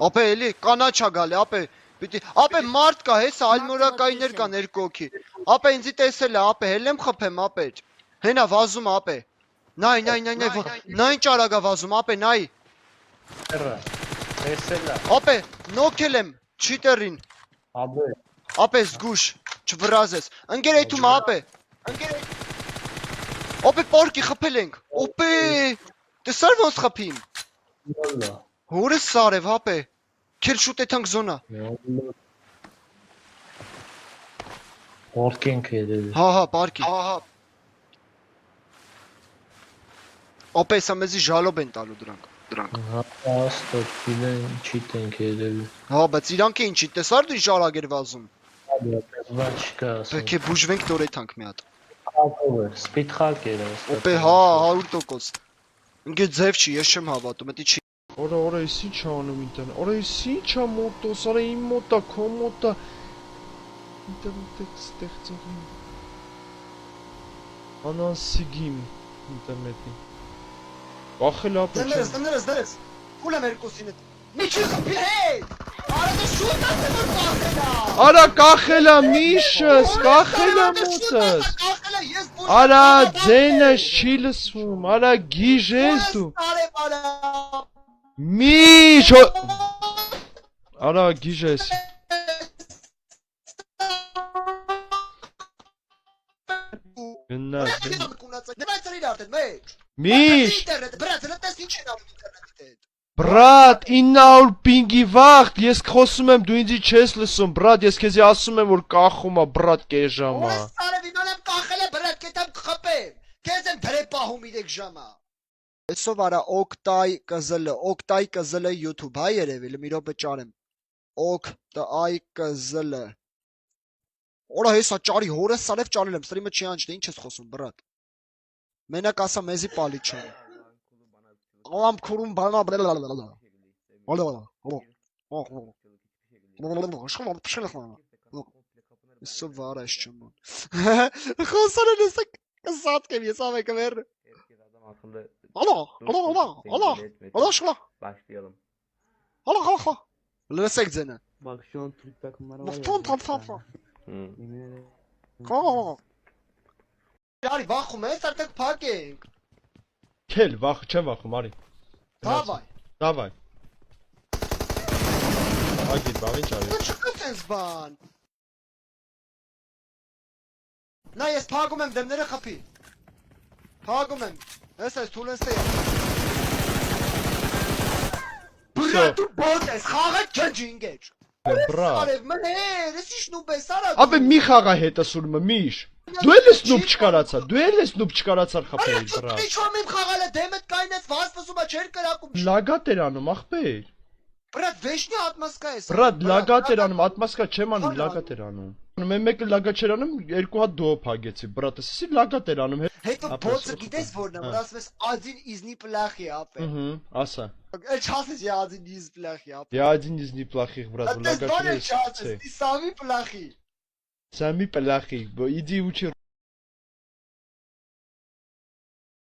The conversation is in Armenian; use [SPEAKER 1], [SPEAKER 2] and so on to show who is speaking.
[SPEAKER 1] Ապե էլի կանաչա գալի, ապե պիտի ապե մարդ կա, հեսա ալմորակայիներ կան երկու հոգի։ Ապե ինձի տեսել է, ապե հելեմ խփեմ, ապե։ Հենա վազում, ապե։ Նայ, նա ինչ արագա վազում, ապե, նայ։
[SPEAKER 2] Տեսել է։
[SPEAKER 1] Ապե, նոքել եմ չիտերին։ Ապե զգուշ, չվրազես։ Ընկեր այդում ապե։ Ապե պարկի խփել ենք։ Օպե, տեսար ոնց խփին։ Հորս սարև, ապե։ Քեր շուտ եթանք զոնա։
[SPEAKER 2] Պարկի ենք երևի։
[SPEAKER 1] Հա, պարկի։ Ապե, սա մեզի ժալոբ են տալու դրանք։
[SPEAKER 2] Հա, աստոտ, գինեն չիտ ենք երևի։
[SPEAKER 1] Հա, բայց իրանք էին չի, տեսար դու ինչ արագ էր վազում։
[SPEAKER 2] Բա չկա ասում։
[SPEAKER 1] Պետք է բուժվենք դոր եթանք մի հատ։
[SPEAKER 2] Խակով էր, սպիտ խակ էր ասում։
[SPEAKER 1] Օպե, հա, 100%։ Ընկեր ձև չի, ես չեմ հավատում, էդի չի։
[SPEAKER 3] Արա, ես ինչ անում ինտերնետ։ Արա, ես ինչ ա մոտոս, արա իմ մոտա, քո մոտա։ Ինտերնետ ստեղծողին։ Անանսիգիմ ինտերնետին։ Կախել ապա չէ։
[SPEAKER 1] Դներս։ Խուլ եմ երկուսին հետ։ Մի չի խփի հետ։ Արա դե շուտ ասեմ որ կախելա։
[SPEAKER 3] Արա կախելա միշս, կախելա մոտս։
[SPEAKER 1] Կախելա ես ոչ։
[SPEAKER 3] Արա ձենս չի լսվում, արա գիժ ես դու։ Միշ Արա գիժ ես։ Գնա։ Միշ Բրատ 900 պինգի վաղտ, ես խոսում եմ, դու ինձի չես լսում, բրատ, ես քեզի ասում եմ, որ կախում ա, բրատ կես ժամա։
[SPEAKER 1] Այսով արա օկտայ կզլը YouTube, հայ երևի, մի րոպե ճարեմ։ Օկտայ կզլը։ Օրա հեսա ճարի, հորս սարև ճարել եմ, սրիմը չի անջնե, ինչ ես խոսում, բրատ։ Մենակ ասա մեզի պալի չան։ Ալամ քուրում բանա Սո վար այս չման։ Խոսանը նսակ կսատ կեմ ես ավեկը վեր։ Ալա շլա։
[SPEAKER 2] Başlayalım.
[SPEAKER 1] Ալա։ Լսեք ձենը։
[SPEAKER 2] Bak şu an Türk takımları var.
[SPEAKER 1] Արի վախում ես, արդեն փակ ենք։
[SPEAKER 3] Քել, վախ, չեմ վախում, արի։ Դավայ։ Ագիր, բաղ ինչ արի։
[SPEAKER 1] Ինչ կսես բան։ Նա ես փակում եմ դեմները խփի։ Փակում եմ։ Ես այս թուլենսը։ Բրա դու բոտ ես, խաղը չջինգեջ։
[SPEAKER 3] Բրա։
[SPEAKER 1] Արև մներ, ես ինչ նուբ ես արա։
[SPEAKER 3] Ապե մի խաղա հետը սուրմը, միշ։ Դու էլ ես նուբ չկարացար խփել, բրա։
[SPEAKER 1] Ինչ ոմ իմ խաղալը դեմդ կայնեց, վազվզումա չեր կրակում։
[SPEAKER 3] Լագատ էր անում, ախպեր։
[SPEAKER 1] Բրատ վեշնի ատմասկա ես։
[SPEAKER 3] Բրատ լագատ էր անում, ատմասկա չեմ անում, լագատ էր անում։ Մեն մեկը լագատ չէր անում, երկու հատ դոհ փագեցի, բրատ, էսի լագատ էր անում։
[SPEAKER 1] Հետո բոցը գիտես որն է, որ ասում ես один из неплохих ապե։
[SPEAKER 3] Ասա։
[SPEAKER 1] Էլ չասես я один из плохих ապե։
[SPEAKER 3] Я один из неплохих, брат,
[SPEAKER 1] Ты
[SPEAKER 3] логатор.
[SPEAKER 1] самый плохий.
[SPEAKER 3] Сами плохие, иди учи